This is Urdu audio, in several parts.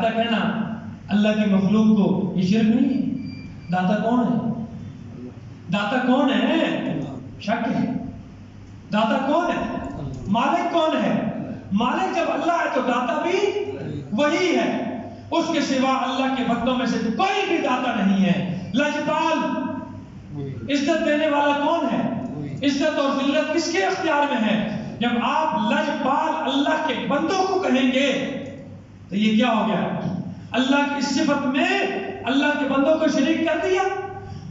داتا کہنا اللہ کی مخلوق کو یہ شرک نہیں ہے؟ داتا کون ہے؟ داتا کون ہے؟ شک ہے. داتا کون ہے؟ مالک کون ہے؟ مالک جب اللہ ہے تو داتا بھی وہی ہے. اس کے سوا اللہ کے بندوں میں سے کوئی بھی داتا نہیں ہے. لجپال عزت دینے والا کون ہے؟ عزت اور ذلت کس کے اختیار میں ہے؟ جب آپ لجپال اللہ کے بندوں کو کہیں گے تو یہ کیا ہو گیا؟ اللہ کی صفت میں اللہ کے بندوں کو شریک کر دیا.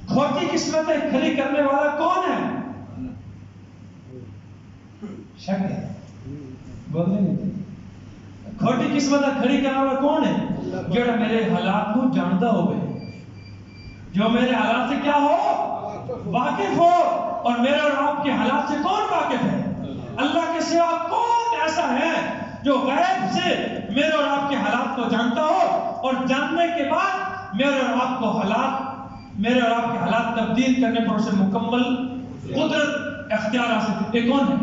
کھوٹی قسمتیں کھڑی کرنے والا کون ہے؟ شک ہے. بولنے نہیں. کھوٹی قسمتیں کھڑی کرنے والا کون ہے؟ جو میرے حالات کو جانتا ہو گئے، جو میرے حالات سے کیا ہو واقف ہو. اور میرے اور آپ کے حالات سے کون واقف ہے؟ اللہ کے سوا کون ایسا ہے جو غیب سے میرے اور آپ کے حالات کو جانتا ہو اور جاننے کے بعد میرے اور آپ کو میرے اور آپ کے حالات تبدیل کرنے پر اسے مکمل قدرت اختیار حاصل. یہ کون ہے؟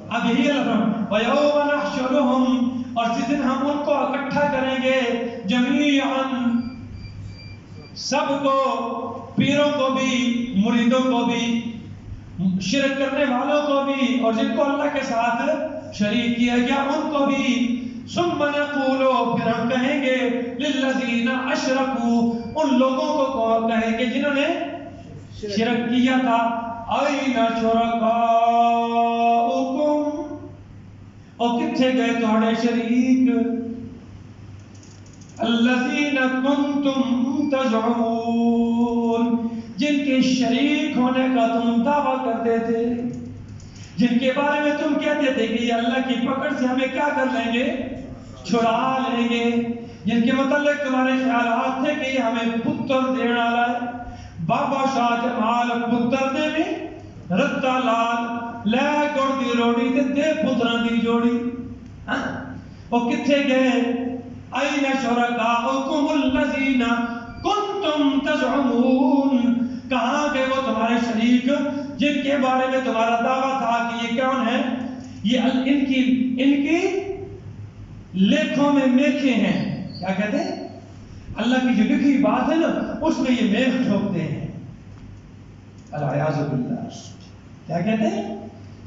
اب یہی اللہ وَيَوْمَ نَحْشُرُهُمْ، اور جس دن ہم ان کو اکٹھا کریں گے جمیعاً، سب کو، پیروں کو بھی، مریدوں کو بھی، شرک کرنے والوں کو بھی، اور جن کو اللہ کے ساتھ شریک کیا گیا ان کو بھی. ثُمَّ نَقُولُ، پھر ہم کہیں گے لِلَّذِينَ أَشْرَكُوا، ان لوگوں کو کہیں گے جنہوں نے شرک کیا تھا، أَيْنَ شُرَكَاؤُكُمْ، اور کتنے گئے تمہارے شریک، الذین کنتم تزعمون، جن کے شریک ہونے کا تم دعویٰ کرتے تھے، جن کے بارے میں تم کہتے تھے کہ یہ اللہ کی پکڑ سے ہمیں کیا کر لیں گے؟ چھڑا لیں گے. جن کے متعلق تمہارے خیالات تھے کہ یہ ہمیں پتر دینے والا ہے. بابا شاہ جمال پتر دے میں رتا لال لے گڑ دی روڑی دے پتران دی جوڑی. وہ کتنے گئے؟ أَيْنَ شُرَكَاؤُكُمُ الَّذِينَ كُنْتُمْ تَزْعُمُونَ، کہاں گئے وہ تمہارے شریک جن کے بارے میں تمہارا دعویٰ تھا کہ یہ کون ہے؟ یہ ان کی لیکھوں میں میکھیں ہیں. کیا کہتے ہیں؟ اللہ کی جو لکھی بات ہے نا اس میں یہ میخ ٹھوکتے ہیں. العیاذ باللہ. کیا کہتے ہیں؟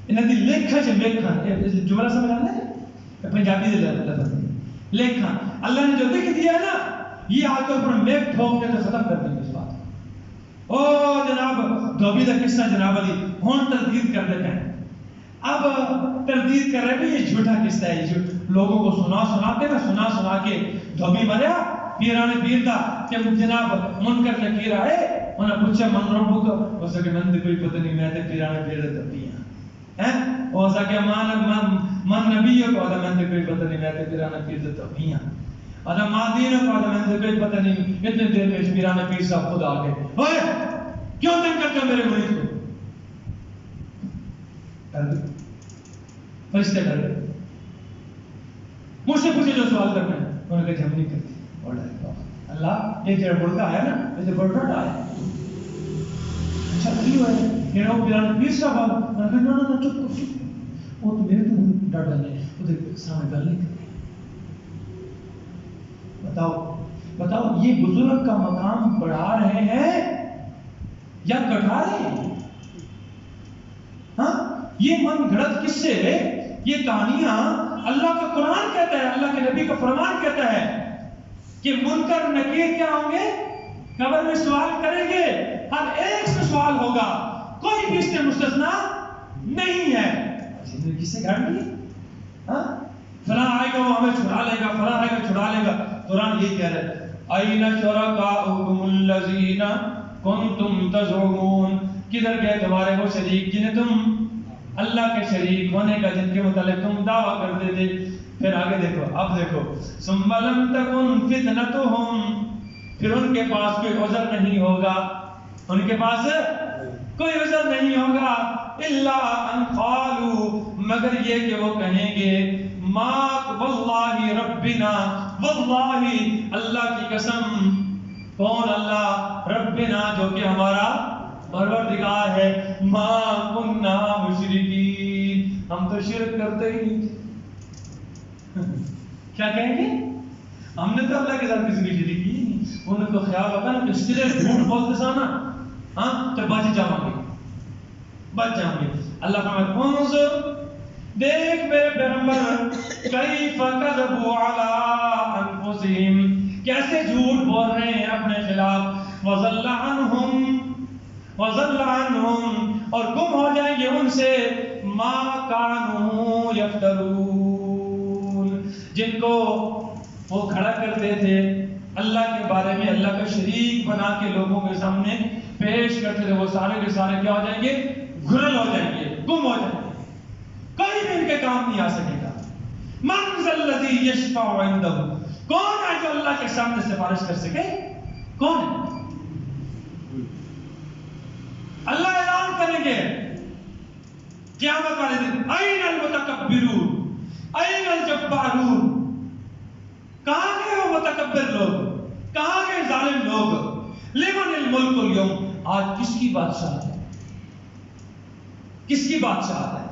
انہوں نے لیکھا جو میکھا جملہ سمجھ آتا ہے؟ پنجابی دے لفظ لیکھا اللہ نے جو لکھ دیا ہے نا یہ آ کر پر میک ٹھوک کے تو ختم کر دیں اس بات. او جناب دھوبی دا قصہ جناب علی ہون تردید کر دیتے ہیں. اب تردید کر رہے ہیں یہ جھوٹا قصہ ہے. یہ لوگوں کو سنا کے دھوبی مریا پیرانے پیر دا کہ جناب منکر نکیر آئے انہیں پوچھا من ربو کا ہو سکے من کوئی پتہ نہیں میں تے پیرانے پیر دا تبیاں ہیں ہو سکے من نبی کو آدھا میں تے کوئی پتہ نہیں میں تے پیرانے پیر دا تبیاں آدھا مادین کو آدھا میں تے کوئی پتہ نہیں اتنے دیر میں پیرانے پیر صاحب خود آگے ہوئے کیوں تنگ کرتے میرے مرید کو؟ فرشتے ڈر گئے. مجھ سے پوچھے جو سوال کرنا ہے انہوں نے کہا ہم نہیں کرتے. اللہ یہ تیرا بڑکا آیا نا یہ تو بڑکا آیا اچھا کیوں ہے یہ وہ پیرانے پیر صاحب میں نے کہا نا چپ وہ تو میرے تو ڈر ڈالے وہ سامنے گل نہیں کرتے. بتاؤ یہ بزرگ کا مقام بڑھا رہے ہیں یا گھٹا رہے ہیں؟ ہاں یہ من گھڑت کس سے ہے؟ یہ کہانیاں اللہ کا قرآن کہتا ہے, اللہ کے نبی کا فرمان کہتا ہے کہ منکر نکیر کیا ہوں گے, قبر میں سوال کریں گے, ہر ایک سے سوال ہوگا, کوئی بھی اس سے مستثنا نہیں ہے. کس سے گھڑ دی فلاں آئے گا وہ ہمیں چھڑا لے گا, فلاں آئے گا چھڑا لے گا. قرآن یہ کہہ رہا ہے اَيْنَ شُرَكَاؤُكُمُ الَّذِينَ كُنْتُمْ تَزْعُمُونَ, کدھر گئے تمہارے وہ شریک جنہیں تم اللہ کے شریک ہونے کا جن کے متعلق تم دعویٰ کرتے تھے. پھر آگے دیکھو, اب دیکھو ثُمَّ لَمْ تَكُنْ فِتْنَتُهُمْ, پھر ان کے پاس کوئی عذر نہیں ہوگا, ان کے پاس کوئی عذر نہیں ہوگا, إِلَّا أَنْ قَالُوا, مگر یہ کہ وہ کہیں گے مَا وَاللَّهِ رَبِّنَا, واللہ اللہ کی قسم, کون اللہ, ربنا جو کہ ہمارا پروردگار ہے, ما کننا مشرکین, ہم تو شرک کرتے ہی نہیں. کیا کہیں گے؟ ہم نے تو اللہ کے ساتھ کسی کی شریک کی نہیں. ان کو خیال ہوگا نا کہ اس لیے جھوٹ بولتے سانا ہاں تو بچ جاؤں گے، بچ جاؤں گے. اللہ فرماتا ہے انظر دیکھ میرے پیغمبر کیف کذبوا علی انفسہم کیسے جھوٹ بول رہے ہیں اپنے خلاف. وضل عنہم اور گم ہو جائیں گے ان سے ما کانوا یفترون جن کو وہ کھڑا کرتے تھے اللہ کے بارے میں، اللہ کا شریک بنا کے لوگوں کے سامنے پیش کرتے تھے، وہ سارے کے سارے کیا ہو جائیں گے؟ گھرل ہو جائیں گے، گم ہو جائیں گے، کوئی بھی ان کے کام نہیں آ سکے گا. من ذا الذی یشفع عنده کون ہے جو اللہ کے سامنے سفارش کر سکے؟ کون ہے؟ اللہ اعلان کریں گے قیامت والے دن این المتکبرون این الجبارون، کہاں گئے وہ متکبر لوگ، کہاں گئے ظالم لوگ؟ لمن الملک اليوم آج کس کی بادشاہت ہے؟ کس کی بادشاہت ہے؟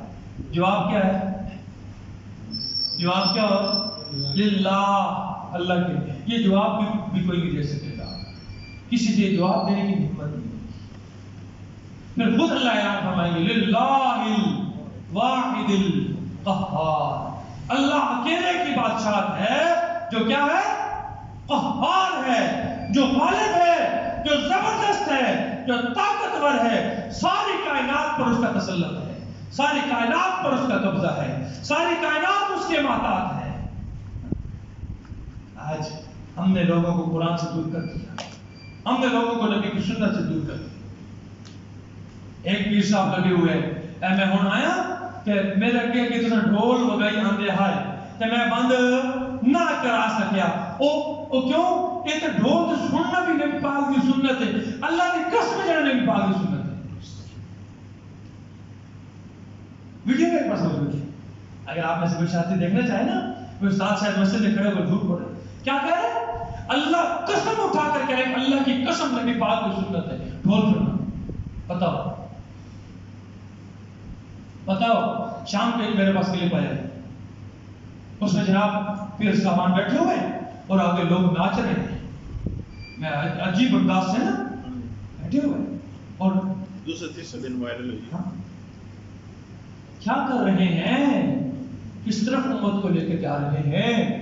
جواب کیا ہے؟ جواب کیا ہو؟ للہ، اللہ کے. یہ جواب بھی کوئی نہیں دے سکے گا، کسی سے جواب دینے کی ہمت نہیں. پھر خود اللہ اعلان فرمائیں گے للہ الواحد القہار، اللہ اکیلے کی بادشاہت ہے جو کیا ہے؟ قہار ہے، جو غالب ہے، جو زبردست ہے، جو طاقتور ہے. ساری کائنات پر اس کا تسلط ہے، ساری کائنات پر اس کا قبضہ ہے، ساری کائنات اس کے محتاط ہے. آج ہم نے لوگوں کو قرآن سے دور کر دیا، ہم نے لوگوں کو نبی کی سنت سے دور کر دیا. ایک پیر صاحب لگے ہوئے اے میں ہوں آیا کہ میرے اگے کہ تساں ڈھول وگائی آندے ہائے تے میں بند نہ کرا سکیا. او کیوں؟ یہ تے ڈھول تے سننا بھی نبی پاک دی سنت ہے، اللہ دی قسم جڑا نبی پاک دی سنت ہے. ویڈیو میں ایک بار سمجھ لیجیے، اگر آپ میں سے کوئی ساتھی دیکھنا چاہے نا، کوئی استاد شاید مسجد میں کھڑے ہوئے جھوٹ بولے، کیا کہہ رہے ہیں؟ اللہ قسم اٹھا کر کہہ رہے ہیں اللہ کی قسم نبی پاک کی سنت ہے ڈھول سننا. بتاؤ شام کے میرے پاس کلپ آیا، اس میں جناب پیر صاحبان بیٹھے ہوئے اور آگے لوگ ناچ رہے ہیں. میں عجیب انداز سے نا بیٹھے ہوئے اور دوسرے تیسرے دن وائرل ہوئی. کیا کر رہے ہیں؟ کس طرف امت کو لے کے جا رہے ہیں؟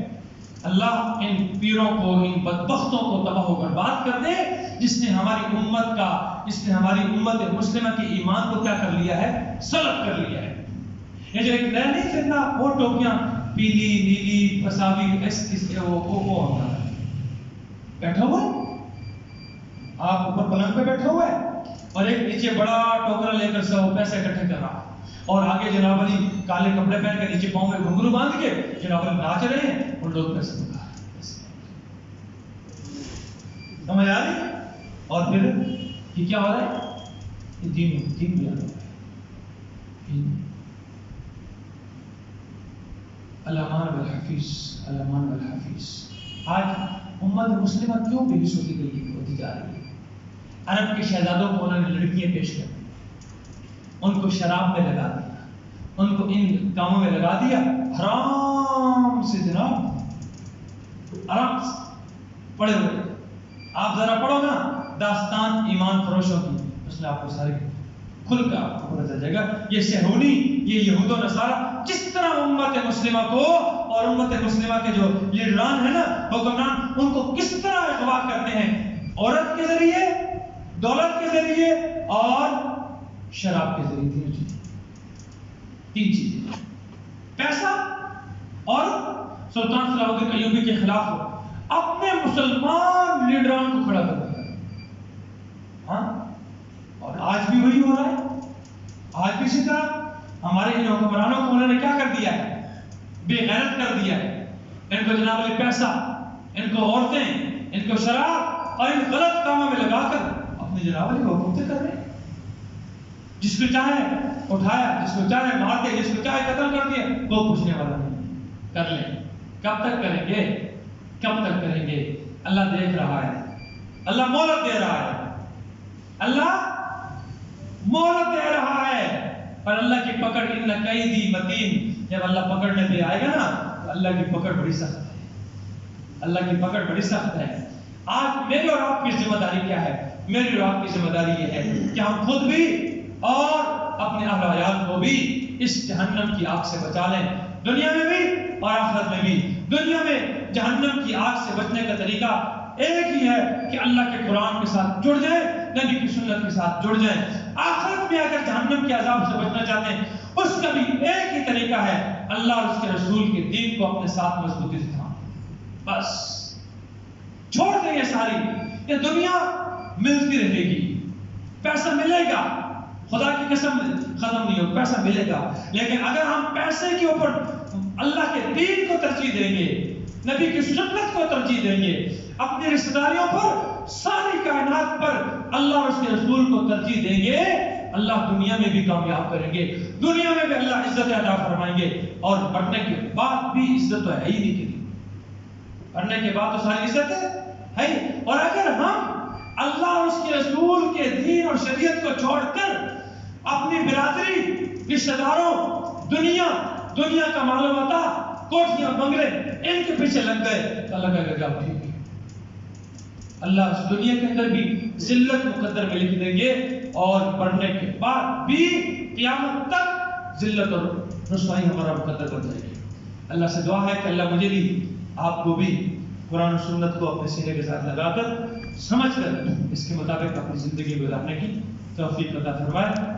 اللہ ان پیروں کو، ان بدبختوں کو تباہ و برباد کر دے جس نے ہماری امت کا، جس نے ہماری امت مسلمہ کے ایمان کو کیا کر لیا ہے؟ سلب کر لیا ہے. یہ جو ایک نیا نہیں پھرنا وہ ٹوپیاں پیلی نیلی مساوی وہ ہوتا ہے. بیٹھا ہوا آپ اوپر پلنگ پہ بیٹھے ہوئے اور ایک نیچے بڑا ٹوکرا لے کر سب پیسے اکٹھے کر رہا اور آگے جناب علی کالے کپڑے پہن کے نیچے پاؤں میں گھنگرو باندھ کے جناب علی ناچ رہے ہیں اور لوگ پیسے بتا رہے ہیں. سمجھ آ رہی؟ اور پھر یہ کیا ہو رہا ہے؟ یہ دین بیان ہو رہا ہے. الامان والحفیظ، الامان والحفیظ. آج امت مسلمہ کیوں بے حس ہوتی جا رہی ہے؟ عرب کے شہزادوں کو انہوں نے لڑکیاں پیش کر دی، ان کو شراب میں لگا دیا، ان کو ان کاموں میں لگا دیا، حرام سے جناب، آرام سے پڑھے ہوئے. آپ ذرا پڑھو نا داستان ایمان فروشوں کی، اس میں آپ کو سارے کھل کا آپ کو پتہ چل جائے گا. یہ صہیونی، یہ یہود و نصارہ جس طرح امت مسلمہ کو اور امت مسلمہ کے جو لیڈران ہیں نا، حکمران، ان کو کس طرح اغوا کرتے ہیں، عورت کے ذریعے، دولت کے ذریعے اور شراب کے ذریعے. تین چیزیں، پیسہ اور سلطان صلاح الدین ایوبی کے خلاف اپنے مسلمان لیڈران کو کھڑا کر دیا. ہاں، اور آج بھی وہی ہو رہا ہے. آج بھی اسی طرح ہمارے ان حکمرانوں کو انہوں نے کیا کر دیا ہے؟ بے غیرت کر دیا ہے. ان کو جناب علی پیسہ، ان کو عورتیں، ان کو شراب اور ان غلط کاموں میں لگا کر اپنے جناب علی حکومتیں کر رہے ہیں. جس کو چاہے اٹھایا، جس کو چاہے مار دیا، جس کو چاہے قتل کر دیا، وہ پوچھنے والا نہیں. کر لیں. کب تک کریں گے؟ کب تک کریں گے؟ اللہ دیکھ رہا ہے، اللہ مہلت دے رہا ہے، اللہ مہلت دے رہا ہے. پر اللہ کی پکڑ ان قیدی متین، جب اللہ پکڑنے پہ آئے گا نا تو اللہ کی پکڑ بڑی سخت ہے. اللہ کی پکڑ بڑی سخت ہے. آج میری اور آپ کی ذمہ داری کیا ہے؟ میری اور آپ کی ذمہ داری یہ ہے کہ ہم خود بھی اور اپنے اہل و عیال کو بھی اس جہنم کی آگ سے بچا لیں، دنیا میں بھی اور آخرت میں بھی. دنیا میں جہنم کی آگ سے بچنے کا طریقہ ایک ہی ہے کہ اللہ کے قرآن کے ساتھ جڑ جائیں، نبی کی سنت کے ساتھ جڑ جائیں. آخرت میں اگر جہنم کے عذاب سے بچنا چاہتے ہیں، اس کا بھی ایک ہی طریقہ ہے، اللہ اور اس کے رسول کے دین کو اپنے ساتھ مضبوطی سے تھامیں. بس چھوڑ دیں یہ ساری. یہ دنیا ملتی رہے گی، پیسہ ملے گا، خدا کی قسم ختم نہیں ہو، پیسہ ملے گا. لیکن اگر ہم پیسے کے اوپر اللہ کے دین کو ترجیح دیں گے، نبی کی سنت کو ترجیح دیں گے، اپنی رشتہ داریوں پر، ساری کائنات پر اللہ اور اس کے رسول کو ترجیح دیں گے، اللہ دنیا میں بھی کامیاب کریں گے، دنیا میں بھی اللہ عزت عطا فرمائیں گے. اور مرنے کے بعد بھی عزت تو ہے ہی نہیں کسی، مرنے کے بعد تو ساری عزت ہے. اور اگر ہم اللہ اور اس کے رسول کے دین اور شریعت کو چھوڑ کر اپنی برادری، رشتہ داروں، دنیا کا مال و متاع، کوٹھیاں، بنگلے، ان کے پیچھے لگ گئے تو اللہ کہے گا ٹھیک ہے. اللہ اس دنیا کے اندر بھی ذلت مقدر میں لکھ دیں گے، اور مرنے کے بعد بھی قیامت تک ذلت اور رسوائی ہمارا مقدر بن جائے گی. اللہ سے دعا ہے کہ اللہ مجھے بھی، آپ کو بھی قرآن و سنت کو اپنے سینے کے ساتھ لگا کر، سمجھ کر اس کے مطابق اپنی زندگی گزارنے کی توفیق عطا فرمائے.